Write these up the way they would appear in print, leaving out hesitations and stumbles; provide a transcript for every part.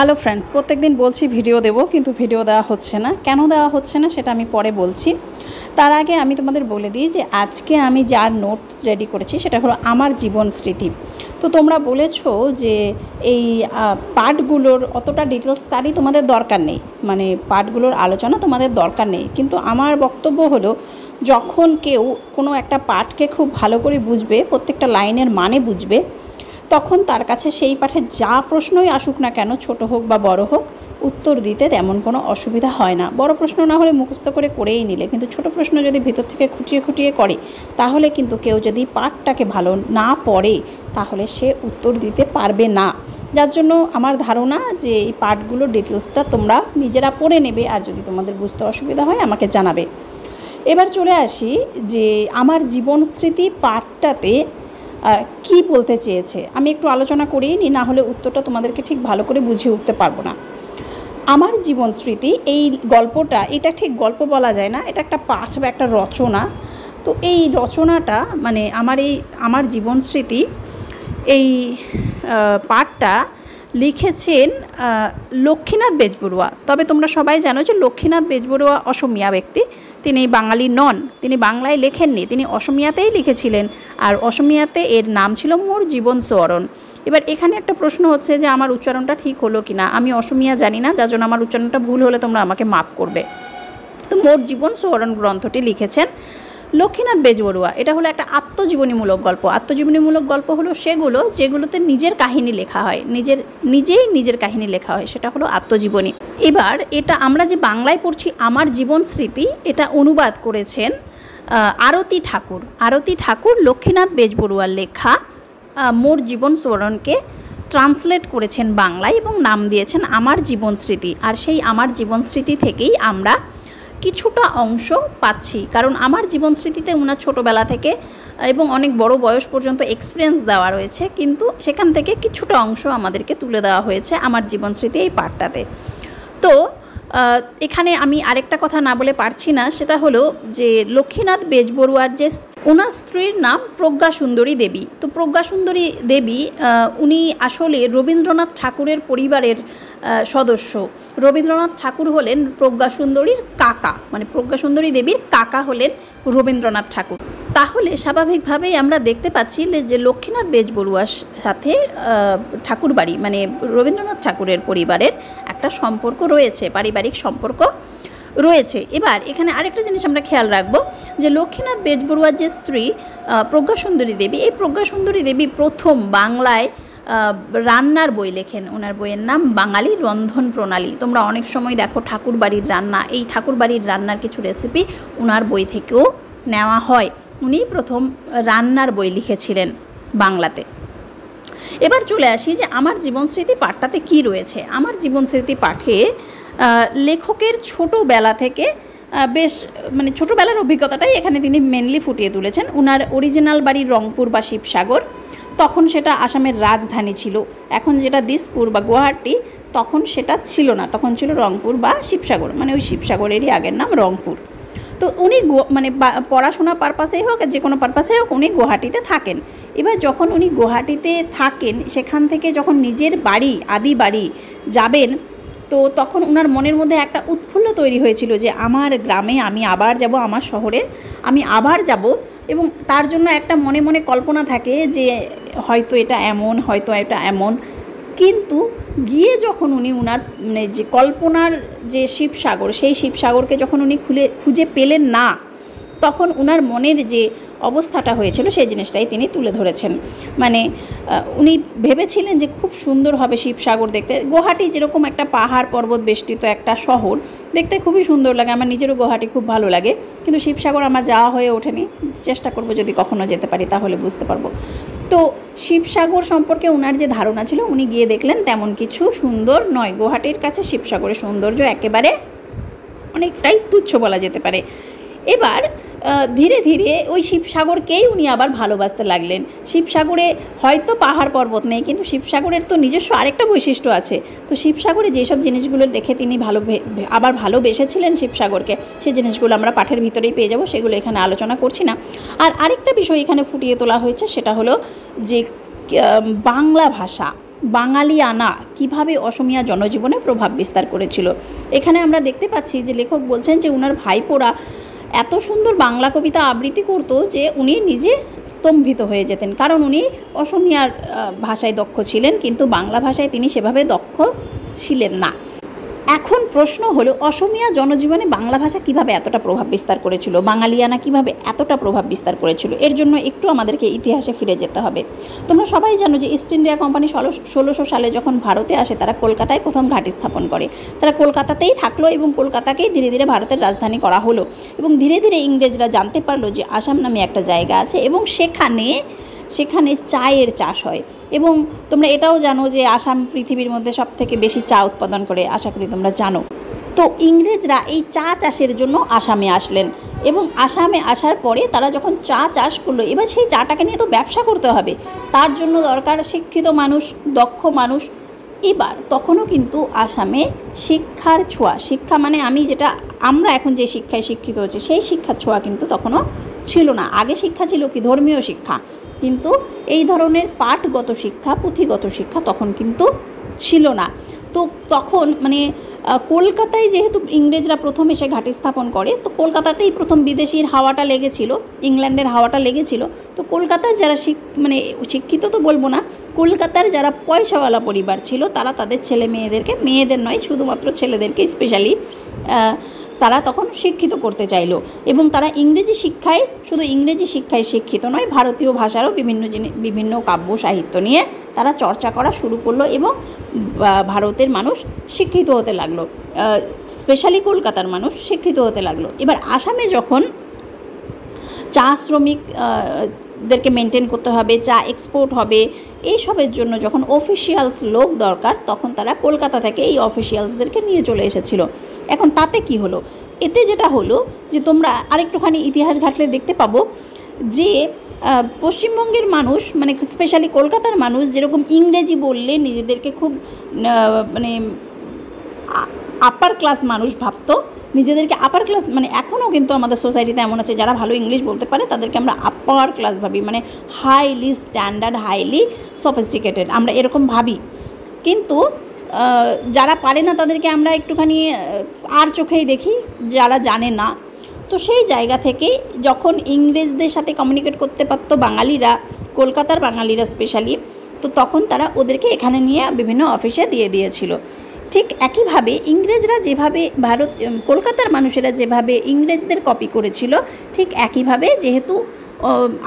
Hello friends, প্রত্যেকদিন বলছি video দেব, কিন্তু ভিডিও দেওয়া হচ্ছে না। কেন দেওয়া হচ্ছে না সেটা আমি পরে বলছি। তার আগে আমি তোমাদের বলে দিই যে আজকে আমি যার নোটস রেডি করেছি সেটা হলো আমার জীবন স্মৃতি। তো তোমরা বলেছো যে এই পার্টগুলোর অতটা ডিটেলস স্টাডি তোমাদের দরকার নেই, মানে পার্টগুলোর আলোচনা তোমাদের দরকার নেই। কিন্তু আমার বক্তব্য হলো, যখন কেউ কোনো একটা পার্টকে খুব ভালো করে বুঝবে, প্রত্যেকটা লাইনের মানে বুঝবে, তখন তার কাছে সেই পাঠে যা প্রশ্নই আসুক না কেন, ছোট হোক বা বড় হোক, উত্তর দিতে তেমন কোনো অসুবিধা হয় না। বড় প্রশ্ন না হলে মুখস্থ করে করেই নিলে, কিন্তু ছোট প্রশ্ন যদি ভিতর থেকে খুঁটিয়ে খুঁটিয়ে করে, তাহলে কিন্তু কেউ যদি পাঠটাকে ভালো না পড়ে তাহলে সে উত্তর দিতে পারবে না। যার জন্য আমার ধারণা যে এই পাঠগুলো ডিটেলসটা তোমরা নিজেরা পড়ে নেবে, আর যদি তোমাদের বুঝতে অসুবিধা হয় আমাকে জানাবে। এবার চলে আসি যে আমার জীবন স্মৃতি পাঠটাতে কি বলতে চেয়েছে আমি একটু আলোচনা করেই নিই, না হলে উত্তরটা তোমাদেরকে ঠিক ভালো করে বুঝিয়ে উঠতে পারবো না। আমার জীবন স্মৃতি এই গল্পটা, এটা ঠিক গল্প বলা যায় না, এটা একটা পাঠ বা একটা রচনা। তো এই রচনাটা মানে আমার জীবন স্মৃতি এই পাঠটা লিখেছেন লক্ষ্মীনাথ বেজবরুয়া। তবে তোমরা সবাই জানো যে লক্ষ্মীনাথ বেজবরুয়া অসমীয়া ব্যক্তি, তিনি বাঙালি নন, তিনি বাংলায় লেখেননি, তিনি অসমীয়াতেই লিখেছিলেন। আর অসমীয়াতে এর নাম ছিল মোর জীবন সোয়ারণ। এবার এখানে একটা প্রশ্ন হচ্ছে যে আমার উচ্চারণটা ঠিক হলো কি না। আমি অসমীয়া জানি না, যার জন্য আমার উচ্চারণটা ভুল হলে তোমরা আমাকে মাফ করবে। তো মোর জীবন সোয়ারণ গ্রন্থটি লিখেছেন লক্ষ্মীনাথ বেজবরুয়া। এটা হলো একটা আত্মজীবনীমূলক গল্প। আত্মজীবনীমূলক গল্প হলো সেগুলো যেগুলোতে নিজের কাহিনী লেখা হয়, নিজেই নিজের কাহিনী লেখা হয়, সেটা হলো আত্মজীবনী। এবার এটা আমরা যে বাংলায় পড়ছি আমার জীবন স্মৃতি, এটা অনুবাদ করেছেন আরতি ঠাকুর। আরতি ঠাকুর লক্ষ্মীনাথ বেজবরুয়ার লেখা মোর জীবন সোয়ারণকে ট্রান্সলেট করেছেন বাংলায় এবং নাম দিয়েছেন আমার জীবন স্মৃতি। আর সেই আমার জীবন স্মৃতি থেকেই আমরা কিছুটা অংশ পাচ্ছি, কারণ আমার জীবন স্মৃতিতে ওনার ছোটোবেলা থেকে এবং অনেক বড় বয়স পর্যন্ত এক্সপিরিয়েন্স দেওয়া রয়েছে, কিন্তু সেখান থেকে কিছুটা অংশ আমাদেরকে তুলে দেওয়া হয়েছে আমার জীবন স্মৃতি এই পাঠটাতে। তো এখানে আমি আরেকটা কথা না বলে পারছি না, সেটা হলো যে লক্ষ্মীনাথ বেজবরুয়ার যে ওনার স্ত্রীর নাম প্রজ্ঞা সুন্দরী দেবী। তো প্রজ্ঞা সুন্দরী দেবী উনি আসলে রবীন্দ্রনাথ ঠাকুরের পরিবারের সদস্য। রবীন্দ্রনাথ ঠাকুর হলেন প্রজ্ঞা সুন্দরীর কাকা, মানে প্রজ্ঞা সুন্দরী দেবীর কাকা হলেন রবীন্দ্রনাথ ঠাকুর। তাহলে স্বাভাবিকভাবেই আমরা দেখতে পাচ্ছি যে লক্ষ্মীনাথ বেজবরুয়ার সাথে ঠাকুরবাড়ি মানে রবীন্দ্রনাথ ঠাকুরের পরিবারের একটা সম্পর্ক রয়েছে, পারিবারিক সম্পর্ক রয়েছে। এবার এখানে আরেকটা জিনিস আমরা খেয়াল রাখবো যে লক্ষ্মীনাথ বেজবরুয়ার যে স্ত্রী প্রজ্ঞা সুন্দরী দেবী, এই প্রজ্ঞা সুন্দরী দেবী প্রথম বাংলায় রান্নার বই লেখেন। ওনার বইয়ের নাম বাঙালি রন্ধন প্রণালী। তোমরা অনেক সময় দেখো ঠাকুরবাড়ির রান্না, এই ঠাকুরবাড়ির রান্নার কিছু রেসিপি ওনার বই থেকেও নেওয়া হয়। উনি প্রথম রান্নার বই লিখেছিলেন বাংলাতে। এবার চলে আসি যে আমার জীবন স্মৃতি পাঠটাতে কী রয়েছে। আমার জীবন স্মৃতি পাঠে লেখকের ছোটোবেলা থেকে বেশ মানে ছোটোবেলার অভিজ্ঞতাটাই এখানে তিনি মেনলি ফুটিয়ে তুলেছেন। ওনার অরিজিনাল বাড়ি রংপুর বা শিবসাগর, তখন সেটা আসামের রাজধানী ছিল। এখন যেটা দিসপুর বা গুয়াহাটি, তখন সেটা ছিল না, তখন ছিল রংপুর বা শিবসাগর, মানে ওই শিবসাগরেরই আগের নাম রংপুর। তো উনি মানে পড়াশোনা পারপাসেই হোক, যে কোনো পারপাসেই হোক, উনি গুয়াহাটিতে থাকেন। এবার যখন উনি গুয়াহাটিতে থাকেন, সেখান থেকে যখন নিজের বাড়ি আদি বাড়ি যাবেন, তো তখন ওনার মনের মধ্যে একটা উৎফুল্ল তৈরি হয়েছিল যে আমার গ্রামে আমি আবার যাব, আমার শহরে আমি আবার যাব। এবং তার জন্য একটা মনে মনে কল্পনা থাকে যে হয়তো এটা এমন, হয়তো এটা এমন। কিন্তু গিয়ে যখন উনি ওনার মানে যে কল্পনার যে শিবসাগর, সেই শিবসাগরকে যখন উনি খুঁজে পেলেন না, তখন ওনার মনের যে অবস্থাটা হয়েছিল সেই জিনিসটাই তিনি তুলে ধরেছেন। মানে উনি ভেবেছিলেন যে খুব সুন্দর হবে শিবসাগর দেখতে। গুয়াহাটি যেরকম একটা পাহাড় পর্বত বেষ্টিত একটা শহর, দেখতে খুবই সুন্দর লাগে, আমার নিজেরও গুয়াহাটি খুব ভালো লাগে, কিন্তু শিবসাগর আমার যাওয়া হয়ে ওঠেনি। চেষ্টা করব যদি কখনো যেতে পারি তাহলে বুঝতে পারবো। তো শিবসাগর সম্পর্কে ওনার যে ধারণা ছিল, উনি গিয়ে দেখলেন তেমন কিছু সুন্দর নয়। গুয়াহাটির কাছে শিবসাগরের সৌন্দর্য একেবারে অনেকটাই তুচ্ছ বলা যেতে পারে। এবার ধীরে ধীরে ওই শিবসাগরকেই উনি আবার ভালোবাসতে লাগলেন। শিবসাগরে হয়তো পাহাড় পর্বত নেই, কিন্তু শিবসাগরের তো নিজস্ব আরেকটা বৈশিষ্ট্য আছে। তো শিবসাগরে যেসব জিনিসগুলো দেখে তিনি আবার ভালোবেসেছিলেন শিবসাগরকে, সেই জিনিসগুলো আমরা পাঠের ভিতরেই পেয়ে যাব, সেগুলো এখানে আলোচনা করছি না। আর আরেকটা বিষয় এখানে ফুটিয়ে তোলা হয়েছে, সেটা হলো যে বাংলা ভাষা। বাঙালিয়ানা কিভাবে অসমিয়া জনজীবনে প্রভাব বিস্তার করেছিল। এখানে আমরা দেখতে পাচ্ছি যে লেখক বলছেন যে ওনার ভাইপোরা এত সুন্দর বাংলা কবিতা আবৃত্তি করতো যে উনি নিজে স্তম্ভিত হয়ে যেতেন, কারণ উনি অসমিয়ার ভাষায় দক্ষ ছিলেন, কিন্তু বাংলা ভাষায় তিনি সেভাবে দক্ষ ছিলেন না। এখন প্রশ্ন হলো, অসমিয়া জনজীবনে বাংলা ভাষা কিভাবে এতটা প্রভাব বিস্তার করেছিল, বাঙালিয়ানা কিভাবে এতটা প্রভাব বিস্তার করেছিল। এর জন্য একটু আমাদেরকে ইতিহাসে ফিরে যেতে হবে। তোমরা সবাই জানো যে ইস্ট ইন্ডিয়া কোম্পানি 1600 সালে যখন ভারতে আসে, তারা কলকাতায় প্রথম ঘাঁটি স্থাপন করে। তারা কলকাতাতেই থাকলো এবং কলকাতাকেই ধীরে ধীরে ভারতের রাজধানী করা হলো, এবং ধীরে ধীরে ইংরেজরা জানতে পারলো যে আসাম নামে একটা জায়গা আছে এবং সেখানে চায়ের চাষ হয়। এবং তোমরা এটাও জানো যে আসাম পৃথিবীর মধ্যে সবথেকে বেশি চা উৎপাদন করে, আশা করি তোমরা জানো। তো ইংরেজরা এই চা চাষের জন্য আসামে আসলেন, এবং আসামে আসার পরে তারা যখন চা চাষ করলো, এবার সেই চাটাকে নিয়ে তো ব্যবসা করতে হবে, তার জন্য দরকার শিক্ষিত মানুষ, দক্ষ মানুষ। এবার তখনও কিন্তু আসামে শিক্ষার ছোঁয়া, শিক্ষা মানে আমরা এখন যে শিক্ষায় শিক্ষিত হচ্ছে সেই শিক্ষার ছোঁয়া কিন্তু তখনও ছিল না। আগে শিক্ষা ছিল কি ধর্মীয় শিক্ষা, কিন্তু এই ধরনের পাঠগত শিক্ষা, পুঁথিগত শিক্ষা তখন কিন্তু ছিল না। তো তখন কলকাতায় যেহেতু ইংরেজরা প্রথম এসে ঘাঁটি স্থাপন করে, তো কলকাতাতেই প্রথম বিদেশির হাওয়াটা লেগেছিল, ইংল্যান্ডের হাওয়াটা লেগেছিল। তো কলকাতার যারা শিক্ষিত তো বলবো না, কলকাতার যারা পয়সাওয়ালা পরিবার ছিল, তারা তাদের ছেলে মেয়েদেরকে, মেয়েদের নয় শুধুমাত্র ছেলেদেরকে স্পেশালি তারা তখন শিক্ষিত করতে চাইলো, এবং তারা শুধু ইংরেজি শিক্ষায় শিক্ষিত নয়, ভারতীয় ভাষারও বিভিন্ন কাব্য সাহিত্য নিয়ে তারা চর্চা করা শুরু করলো, এবং ভারতের মানুষ শিক্ষিত হতে লাগলো, স্পেশালি কলকাতার মানুষ শিক্ষিত হতে লাগলো। এবার আসামে যখন চা শ্রমিকদেরকে মেনটেন করতে হবে, চা এক্সপোর্ট হবে, এইসবের জন্য যখন অফিসিয়ালস লোক দরকার, তখন তারা কলকাতা থেকে এই অফিসিয়ালসদেরকে নিয়ে চলে এসেছিল। এখন তাতে কি হলো, এতে যেটা হলো যে তোমরা আরেকটুখানি ইতিহাস ঘাটলে দেখতে পাবো যে পশ্চিমবঙ্গের মানুষ, স্পেশালি কলকাতার মানুষ, যেরকম ইংরেজি বললে নিজেদেরকে খুব আপার ক্লাস মানুষ ভাবতো, নিজেদেরকে আপার ক্লাস, এখনও কিন্তু আমাদের সোসাইটিতে এমন আছে যারা ভালো ইংলিশ বলতে পারে তাদেরকে আমরা আপার ক্লাস ভাবি, হাইলি স্ট্যান্ডার্ড, হাইলি সফিস্টিকেটেড, আমরা এরকম ভাবি। কিন্তু যারা পারে না তাদেরকে আমরা একটুখানি আর চোখেই দেখি, যারা জানে না। তো সেই জায়গা থেকে যখন ইংরেজদের সাথে কমিউনিকেট করতে পারতো বাঙালিরা, কলকাতার বাঙালিরা স্পেশালি, তো তখন তারা ওদেরকে এখানে নিয়ে বিভিন্ন অফিসে দিয়ে দিয়েছিল। ঠিক একইভাবে ইংরেজরা যেভাবে কলকাতার মানুষেরা যেভাবে ইংরেজদের কপি করেছিল, ঠিক একইভাবে যেহেতু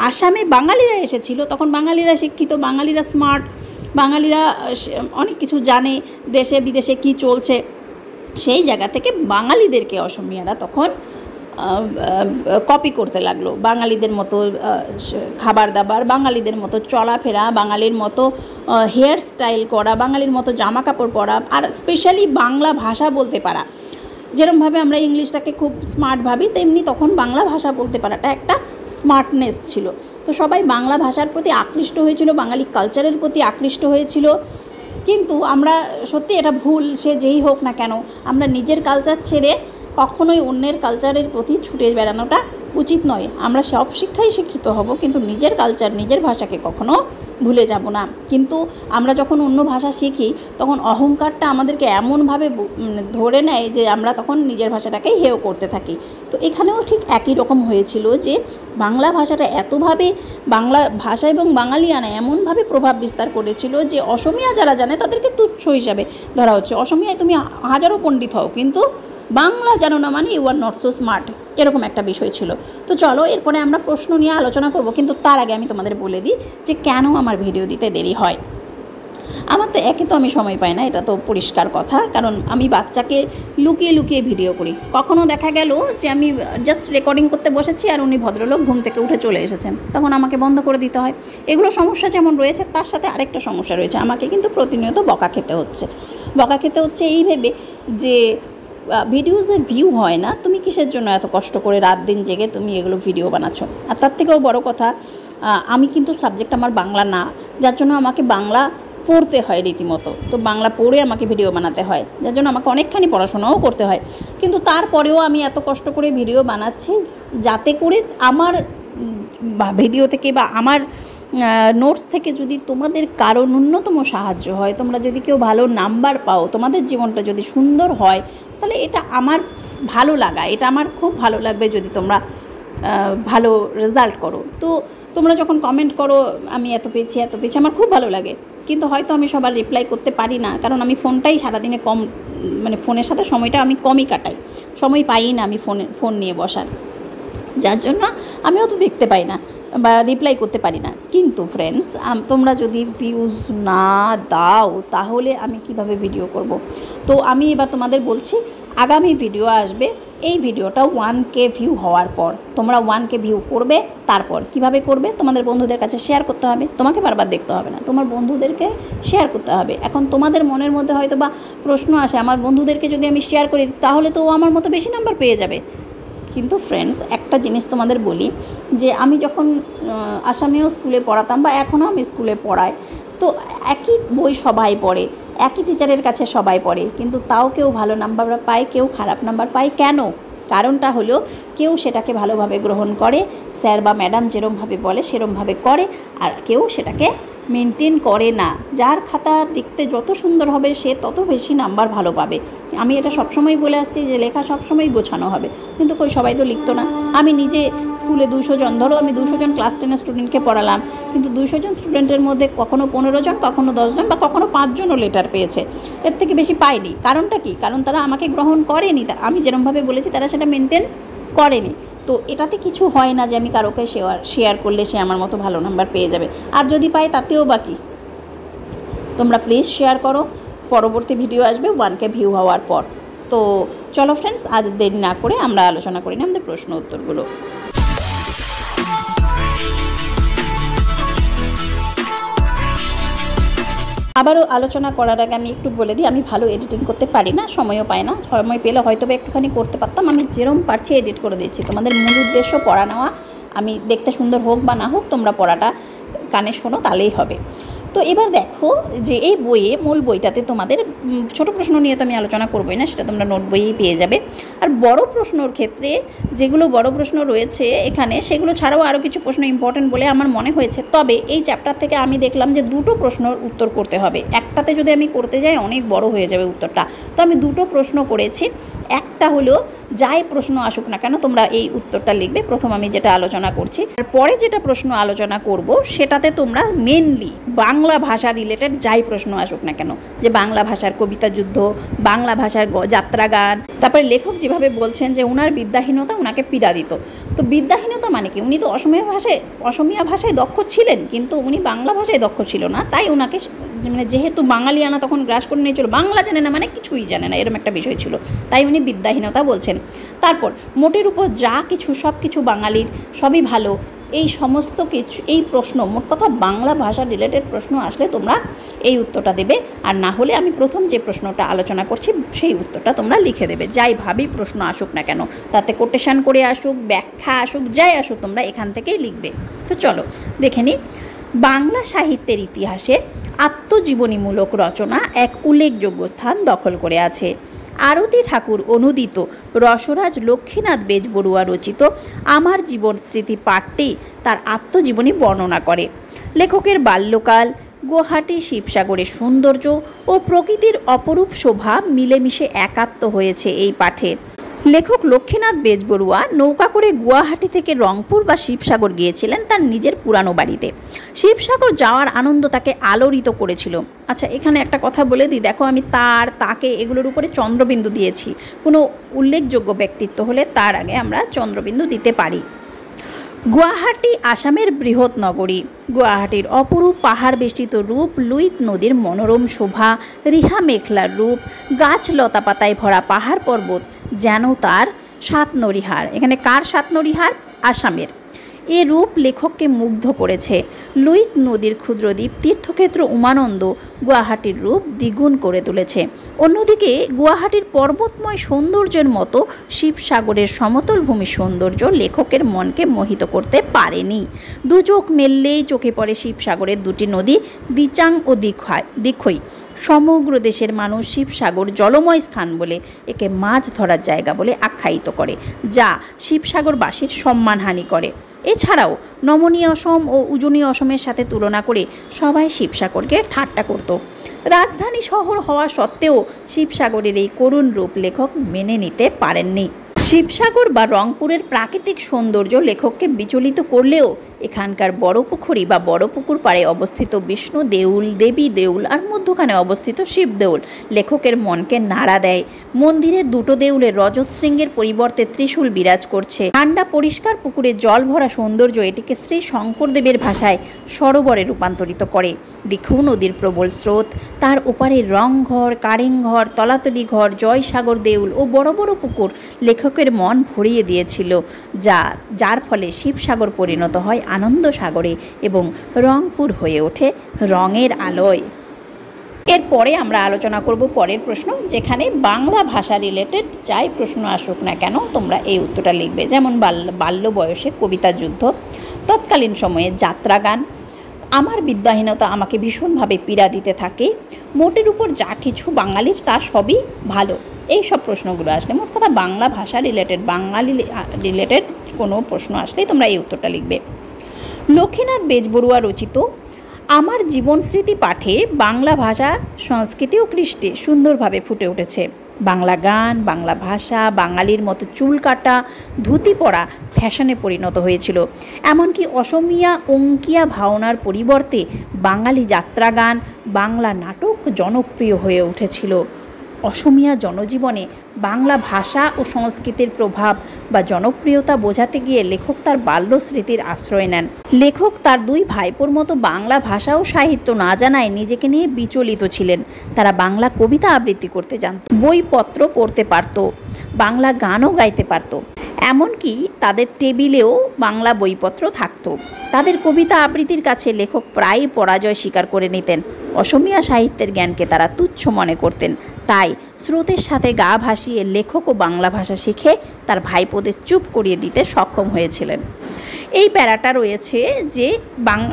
আসামে বাঙালিরা এসেছিল, তখন বাঙালিরা শিক্ষিত, বাঙালিরা স্মার্ট, বাঙালিরা অনেক কিছু জানে, দেশে বিদেশে কি চলছে, সেই জায়গা থেকে বাঙালিদেরকে অসমিয়ারা তখন কপি করতে লাগলো। বাঙালিদের মতো খাবার দাবার, বাঙালিদের মতো চলাফেরা, বাঙালির মতো হেয়ার স্টাইল করা, বাঙালির মতো জামা কাপড় পরা, আর স্পেশালি বাংলা ভাষা বলতে পারা। যেরকমভাবে আমরা ইংলিশটাকে খুব স্মার্ট ভাবি, তেমনি তখন বাংলা ভাষা বলতে পারাটা একটা স্মার্টনেস ছিল। তো সবাই বাংলা ভাষার প্রতি আকৃষ্ট হয়েছিল, বাঙালি কালচারের প্রতি আকৃষ্ট হয়েছিল। কিন্তু আমরা সত্যি এটা ভুল, সে যেই হোক না কেন, আমরা নিজের কালচার ছেড়ে কখনোই অন্যের কালচারের প্রতি ছুটে বেড়ানোটা উচিত নয়। আমরা সব শিক্ষায় শিক্ষিত হব, কিন্তু নিজের কালচার, নিজের ভাষাকে কখনো ভুলে যাব না। কিন্তু আমরা যখন অন্য ভাষা শিখি, তখন অহংকারটা আমাদেরকে এমনভাবে ধরে নেয় যে আমরা তখন নিজের ভাষাটাকেই হেয় করতে থাকি। তো এখানেও ঠিক একই রকম হয়েছিল যে বাংলা ভাষাটা বাংলা ভাষা এবং বাঙালিয়ানা এমনভাবে প্রভাব বিস্তার করেছিল যে অসমিয়া যারা জানে তাদেরকে তুচ্ছ হিসাবে ধরা হচ্ছে। অসমিয়ায় তুমি হাজারো পণ্ডিত হও, কিন্তু বাংলা জানো না মানে you are not so smart, এরকম একটা বিষয় ছিল। তো চলো এরপরে আমরা প্রশ্ন নিয়ে আলোচনা করব, কিন্তু তার আগে আমি তোমাদের বলে দিই যে কেন আমার ভিডিও দিতে দেরি হয়। আমার তো একে তো আমি সময় পাই না, এটা তো পরিষ্কার কথা, কারণ আমি বাচ্চাকে লুকিয়ে লুকিয়ে ভিডিও করি। কখনও দেখা গেল যে আমি জাস্ট রেকর্ডিং করতে বসেছি আর উনি ভদ্রলোক ঘুম থেকে উঠে চলে এসেছেন, তখন আমাকে বন্ধ করে দিতে হয়। এগুলো সমস্যা যেমন রয়েছে, তার সাথে আরেকটা সমস্যা রয়েছে, আমাকে কিন্তু প্রতিনিয়ত বকা খেতে হচ্ছে এই ভেবে যে ভিডিওসে ভিউ হয় না, তুমি কিসের জন্য এত কষ্ট করে রাত দিন জেগে তুমি এগুলো ভিডিও বানাচ্ছ। আর তার থেকেও বড় কথা, আমি কিন্তু সাবজেক্ট আমার বাংলা না, যার জন্য আমাকে বাংলা পড়তে হয় রীতিমতো। তো বাংলা পড়ে আমাকে ভিডিও বানাতে হয়, যার জন্য আমাকে অনেকখানি পড়াশোনাও করতে হয়। কিন্তু তারপরেও আমি এত কষ্ট করে ভিডিও বানাচ্ছি যাতে করে আমার ভিডিও থেকে বা আমার নোটস থেকে যদি তোমাদের কারো ন্যূনতম সাহায্য হয়, তোমরা যদি কেউ ভালো নাম্বার পাও, তোমাদের জীবনটা যদি সুন্দর হয়, তাহলে এটা আমার ভালো লাগা, এটা আমার খুব ভালো লাগবে যদি তোমরা ভালো রেজাল্ট করো। তো তোমরা যখন কমেন্ট করো আমি এত পেয়েছি আমার খুব ভালো লাগে, কিন্তু হয়তো আমি সবার রিপ্লাই করতে পারি না, কারণ আমি ফোনটাই সারাদিনে কম, মানে ফোনের সাথে সময়টা আমি কমই কাটাই, সময় পাই না আমি ফোন নিয়ে বসার, যার জন্য আমি অত দেখতে পাই না বা রিপ্লাই করতে পারি না। কিন্তু ফ্রেন্ডস, তোমরা যদি ভিউজ না দাও তাহলে আমি কিভাবে ভিডিও করব। তো আমি এবার তোমাদের বলছি, আগামী ভিডিও আসবে, এই ভিডিওটা 1K ভিউ হওয়ার পর তোমরা 1K ভিউ করবে। তারপর কিভাবে করবে, তোমাদের বন্ধুদের কাছে শেয়ার করতে হবে, তোমাকে বারবার দেখতে হবে না, তোমার বন্ধুদেরকে শেয়ার করতে হবে। এখন তোমাদের মনের মধ্যে হয়তো বা প্রশ্ন আসে, আমার বন্ধুদেরকে যদি আমি শেয়ার করি তাহলে তো ও আমার মতো বেশি নাম্বার পেয়ে যাবে। কিন্তু ফ্রেন্ডস, একটা জিনিস তোমাদের বলি, যে আমি যখন আসামেও স্কুলে পড়াতাম বা এখনও আমি স্কুলে পড়াই, তো একই বই সবাই পড়ে, একই টিচারের কাছে সবাই পড়ে, কিন্তু তাও কেউ ভালো নাম্বার পায়, কেউ খারাপ নাম্বার পায়। কেন? কারণটা হলো কেউ সেটাকে ভালোভাবে গ্রহণ করে, স্যার বা ম্যাডাম যেরমভাবে বলে সেরমভাবে করে, আর কেউ সেটাকে মেনটেন করে না। যার খাতা দেখতে যত সুন্দর হবে সে তত বেশি নাম্বার ভালো পাবে। আমি এটা সবসময় বলে আসছি যে লেখা সবসময় গোছানো হবে, কিন্তু কই সবাই তো লিখতো না। আমি নিজে স্কুলে 200 জন, ধরো আমি 200 জন ক্লাস 10-এর স্টুডেন্টকে পড়ালাম, কিন্তু 200 জন স্টুডেন্টের মধ্যে কখনো 15 জন, কখনো 10 জন বা কখনো 5 জনও লেটার পেয়েছে, এর থেকে বেশি পায়নি। কারণটা কি? কারণ তারা আমাকে গ্রহণ করেনি, আমি যেরমভাবে বলেছি তারা সেটা মেনটেন করেনি। তো এটাতে কিছু হয় না যে আমি কারোকে শেয়ার করলে সে আমার মতো ভালো নাম্বার পেয়ে যাবে, আর যদি পায় তাতেও বাকি। তোমরা প্লিজ শেয়ার করো, পরবর্তী ভিডিও আসবে 1K ভিউ হওয়ার পর। তো চলো ফ্রেন্ডস, আজ দেরি না করে আমরা আলোচনা করি না আমাদের প্রশ্ন উত্তরগুলো। আবারও আলোচনা করার আগে আমি একটু বলে দিই, আমি ভালো এডিটিং করতে পারি না, সময়ও পাই না। সময় পেলে হয়তো একটুখানি করতে পারতাম, আমি যেরকম পারছি এডিট করে দিচ্ছি। তোমাদের মূল উদ্দেশ্য পড়া নেওয়া, আমি দেখতে সুন্দর হোক বা না হোক তোমরা পড়াটা কানে শোনো, তাহলেই হবে। তো এবার দেখো যে এই বইয়ে, মূল বইটাতে তোমাদের ছোট প্রশ্ন নিয়ে তো আমি আলোচনা করবোই না, সেটা তোমরা নোট বইয়েই পেয়ে যাবে। আর বড় প্রশ্নর ক্ষেত্রে যেগুলো বড় প্রশ্ন রয়েছে এখানে, সেগুলো ছাড়াও আরও কিছু প্রশ্ন ইম্পর্টেন্ট বলে আমার মনে হয়েছে। তবে এই চ্যাপ্টার থেকে আমি দেখলাম যে 2টো প্রশ্নর উত্তর করতে হবে, একটাতে যদি আমি করতে যাই অনেক বড় হয়ে যাবে উত্তরটা। তো আমি 2টো প্রশ্ন করেছি। একটা হলো যাই প্রশ্ন আসুক না কেন তোমরা এই উত্তরটা লিখবে। প্রথম আমি যেটা আলোচনা করছি, তারপরে যেটা প্রশ্ন আলোচনা করব সেটাতে তোমরা মেনলি বাংলা ভাষা রিলেটেড যাই প্রশ্ন আসুক না কেন, যে বাংলা ভাষার কবিতা যুদ্ধ, বাংলা ভাষার যাত্রা গান, তারপরে লেখক যেভাবে বলছেন যে ওনার বিদ্যাহীনতা ওনাকে পীড়া দিত। তো বিদ্যাহীনতা মানে কি? উনি তো অসমীয়া ভাষায় দক্ষ ছিলেন, কিন্তু উনি বাংলা ভাষায় দক্ষ ছিল না, তাই ওনাকে মানে যেহেতু বাঙালিয়ানা তখন গ্রাস করে নিয়েছিল, বাংলা জানে না মানে কিছুই জানে না, এরকম একটা বিষয় ছিল, তাই উনি বিদ্যাহীনতা বলছেন। তারপর মোটের উপর যা কিছু, সব কিছু বাঙালির, সবই ভালো, এই সমস্ত কিছু, এই প্রশ্ন, মোট কথা বাংলা ভাষা রিলেটেড প্রশ্ন আসলে তোমরা এই উত্তরটা দেবে। আর না হলে আমি প্রথম যে প্রশ্নটা আলোচনা করছি সেই উত্তরটা তোমরা লিখে দেবে, যাই ভাবেই প্রশ্ন আসুক না কেন, তাতে কোটেশন করে আসুক, ব্যাখ্যা আসুক, যাই আসুক তোমরা এখান থেকেই লিখবে। তো চলো দেখে নিই। বাংলা সাহিত্যের ইতিহাসে আত্মজীবনীমূলক রচনা এক উল্লেখযোগ্য স্থান দখল করে আছে। আরতি ঠাকুর অনুদিত, রসরাজ লক্ষ্মীনাথ বেজবড়ুয়া রচিত আমার জীবন স্মৃতি পাঠটি তার আত্মজীবনী বর্ণনা করে। লেখকের বাল্যকাল, গুয়াহাটি শিবসাগরের সৌন্দর্য ও প্রকৃতির অপরূপ শোভা মিলেমিশে একাত্ম হয়েছে এই পাঠে। লেখক লক্ষ্মীনাথ বেজবড়ুয়া নৌকা করে গুয়াহাটি থেকে রংপুর বা শিবসাগর গিয়েছিলেন তার নিজের পুরানো বাড়িতে। শিবসাগর যাওয়ার আনন্দ তাকে আলোড়িত করেছিল। আচ্ছা, এখানে একটা কথা বলে দিই, দেখো আমি তাকে এগুলোর উপরে চন্দ্রবিন্দু দিয়েছি। কোনো উল্লেখযোগ্য ব্যক্তিত্ব হলে তার আগে আমরা চন্দ্রবিন্দু দিতে পারি। গুয়াহাটি আসামের বৃহৎ নগরী। গুয়াহাটির অপরূপ পাহাড় বেষ্টিত রূপ, লুইত নদীর মনোরম শোভা, রিহা মেঘলার রূপ, গাছ লতাপাতায় ভরা পাহাড় পর্বত যেন তার সাতনরিহার। এখানে কার সাতনরিহার? আসামের। এ রূপ লেখককে মুগ্ধ করেছে। লুইত নদীর ক্ষুদ্রদ্বীপ তীর্থক্ষেত্র উমানন্দ গুয়াহাটির রূপ দ্বিগুণ করে তুলেছে। অন্যদিকে গুয়াহাটির পর্বতময় সৌন্দর্যের মতো শিবসাগরের সমতল ভূমির সৌন্দর্য লেখকের মনকে মোহিত করতে পারেনি। দু চোখ মেললেই চোখে পড়ে শিবসাগরের দুটি নদী, দিচাং ও দিখই। সমগ্র দেশের মানুষ শিবসাগর জলময় স্থান বলে একে মাছ ধরার জায়গা বলে আখ্যায়িত করে, যা শিবসাগরবাসীর সম্মানহানি করে। এছাড়াও নমনী অসম ও উজনি অসমের সাথে তুলনা করে সবাই শিবসাগরকে ঠাট্টা করত। রাজধানী শহর হওয়া সত্ত্বেও শিবসাগরের এই করুণ রূপ লেখক মেনে নিতে পারেননি। শিবসাগর বা রংপুরের প্রাকৃতিক সৌন্দর্য লেখককে বিচলিত করলেও এখানকার বড় পুকুরি বা বড় পুকুর পাড়ে অবস্থিত বিষ্ণু দেউল, দেবী দেউল আর মধ্যখানে অবস্থিত শিব দেউল লেখকের মনকে নাড়া দেয়। মন্দিরে দুটো দেউলের রজত শৃঙ্গের পরিবর্তে ত্রিশূল বিরাজ করছে। ঠান্ডা পরিষ্কার পুকুরে জল ভরা সৌন্দর্য এটিকে শ্রী শঙ্করদেবের ভাষায় সরোবরে রূপান্তরিত করে। দীঘু নদীর প্রবল স্রোত, তার ওপারে রংঘর, কারেংঘর, তলাতলি ঘর, জয়সাগর দেউল ও বড় বড় পুকুর লেখকের মন ভরিয়ে দিয়েছিল, যার ফলে শিবসাগর পরিণত হয় আনন্দ সাগরে এবং রংপুর হয়ে ওঠে রঙের আলোয়। এরপরে আমরা আলোচনা করব পরের প্রশ্ন, যেখানে বাংলা ভাষা রিলেটেড যাই প্রশ্ন আসুক না কেন তোমরা এই উত্তরটা লিখবে। যেমন বাল্য বয়সে কবিতা যুদ্ধ, তৎকালীন সময়ে যাত্রা গান, আমার বিদ্যাহীনতা আমাকে ভীষণভাবে পীড়া দিতে থাকে, মোটের উপর যা কিছু বাঙালির তা সবই ভালো। এই সব প্রশ্নগুলো আসলে, মোট কথা বাংলা ভাষা রিলেটেড, বাঙালি রিলেটেড কোনো প্রশ্ন আসলেই তোমরা এই উত্তরটা লিখবে। লক্ষ্মীনাথ বেজবড়ুয়া রচিত আমার জীবন স্মৃতি পাঠে বাংলা ভাষা, সংস্কৃতি ও কৃষ্টি সুন্দরভাবে ফুটে উঠেছে। বাংলা গান, বাংলা ভাষা, বাঙালির মতো চুল কাটা, ধুতি পরা ফ্যাশনে পরিণত হয়েছিল। এমনকি অসমীয়া অঙ্কিয়া ভাওনার পরিবর্তে বাঙালি যাত্রা গান, বাংলা নাটক জনপ্রিয় হয়ে উঠেছিল। অসমীয়া জনজীবনে বাংলা ভাষা ও সংস্কৃতির প্রভাব বা জনপ্রিয়তা বোঝাতে গিয়ে লেখক তার বাল্য স্মৃতির আশ্রয় নেন। লেখক তার দুই ভাইপোর মতো বাংলা ভাষা ও সাহিত্য না জানায় নিজেকে নিয়ে বিচলিত ছিলেন। তারা বাংলা কবিতা আবৃত্তি করতে জানত, বইপত্র পড়তে পারত, বাংলা গানও গাইতে পারত। এমনকি তাদের টেবিলেও বাংলা বইপত্র থাকত। তাদের কবিতা আবৃত্তির কাছে লেখক প্রায়ই পরাজয় স্বীকার করে নিতেন। অসমীয়া সাহিত্যের জ্ঞানকে তারা তুচ্ছ মনে করতেন। তাই স্রোতের সাথে গা ভাসিয়ে লেখকও বাংলা ভাষা শিখে তার ভাইপোদের চুপ করিয়ে দিতে সক্ষম হয়েছিলেন। এই প্যারাটা রয়েছে যে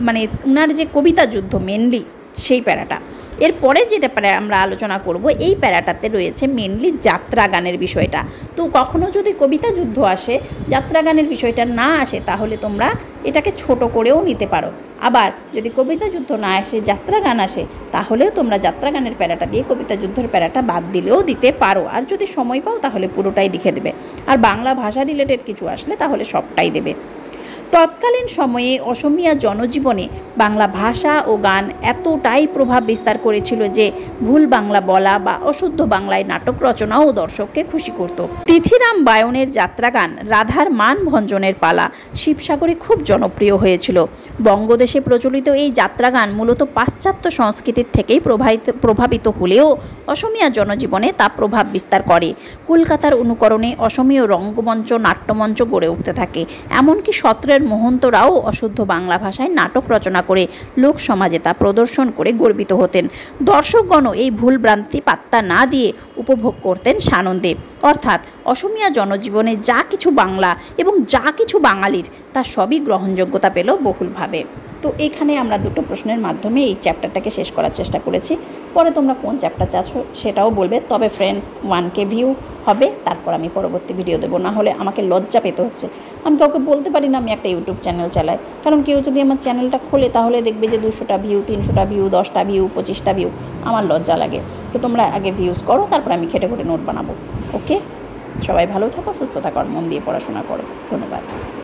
মানে উনার যে কবিতা যুদ্ধ মেনলি সেই প্যারাটা। এরপরে যেটা আমরা আলোচনা করব, এই প্যারাটাতে রয়েছে মেনলি যাত্রা গানের বিষয়টা। তো কখনো যদি কবিতা যুদ্ধ আসে, যাত্রা গানের বিষয়টা না আসে, তাহলে তোমরা এটাকে ছোট করেও নিতে পারো। আবার যদি কবিতা যুদ্ধ না আসে, যাত্রা গান আসে, তাহলেও তোমরা যাত্রা গানের প্যারাটা দিয়ে কবিতা যুদ্ধের প্যারাটা বাদ দিলেও দিতে পারো। আর যদি সময় পাও তাহলে পুরোটাই লিখে দেবে। আর বাংলা ভাষা রিলেটেড কিছু আসলে তাহলে সবটাই দেবে। তৎকালীন সময়ে অসমীয়া জনজীবনে বাংলা ভাষা ও গান এতটাই প্রভাব বিস্তার করেছিল যে ভুল বাংলা বলা বা অশুদ্ধ বাংলায় নাটক রচনাও দর্শককে খুশি করত। তিথিরাম বায়নের যাত্রা গান রাধার মান ভঞ্জনের পালা শিবসাগরে খুব জনপ্রিয় হয়েছিল। বঙ্গদেশে প্রচলিত এই যাত্রা গান মূলত পাশ্চাত্য সংস্কৃতির থেকেই প্রভাবিত হলেও অসমীয়া জনজীবনে তা প্রভাব বিস্তার করে। কলকাতার অনুকরণে অসমীয় রঙ্গমঞ্চ, নাট্যমঞ্চ গড়ে উঠতে থাকে। এমনকি সত্রের মহন্তরাও অশুদ্ধ বাংলা ভাষায় নাটক রচনা করে লোক সমাজে তা প্রদর্শন করে গর্বিত হতেন। দর্শকগণও এই ভুল ভ্রান্তি পাত্তা না দিয়ে উপভোগ করতেন সানন্দে। অর্থাৎ অসমীয়া জনজীবনে যা কিছু বাংলা এবং যা কিছু বাঙালির তা সবই গ্রহণযোগ্যতা পেল বহুলভাবে। তো এখানে আমরা দুটো প্রশ্নের মাধ্যমে এই চ্যাপ্টারটাকে শেষ করার চেষ্টা করেছি। পরে তোমরা কোন চ্যাপ্টার চাচ্ছ সেটাও বলবে। তবে ফ্রেন্ডস 1K ভিউ হবে, তারপর আমি পরবর্তী ভিডিও দেবো। না হলে আমাকে লজ্জা পেতে হচ্ছে। আমি কাউকে বলতে পারি না আমি একটা ইউটিউব চ্যানেল চালাই, কারণ কেউ যদি আমার চ্যানেলটা খোলে তাহলে দেখবে যে 200টা ভিউ, 300টা ভিউ, 10টা ভিউ, 25টা ভিউ। আমার লজ্জা লাগে। তো তোমরা আগে ভিউজ করো, তারপর আমি খেটে নোট বানাবো। ওকে, সবাই ভালো থাকো, সুস্থ থাকো, আর মন দিয়ে পড়াশোনা করো। ধন্যবাদ।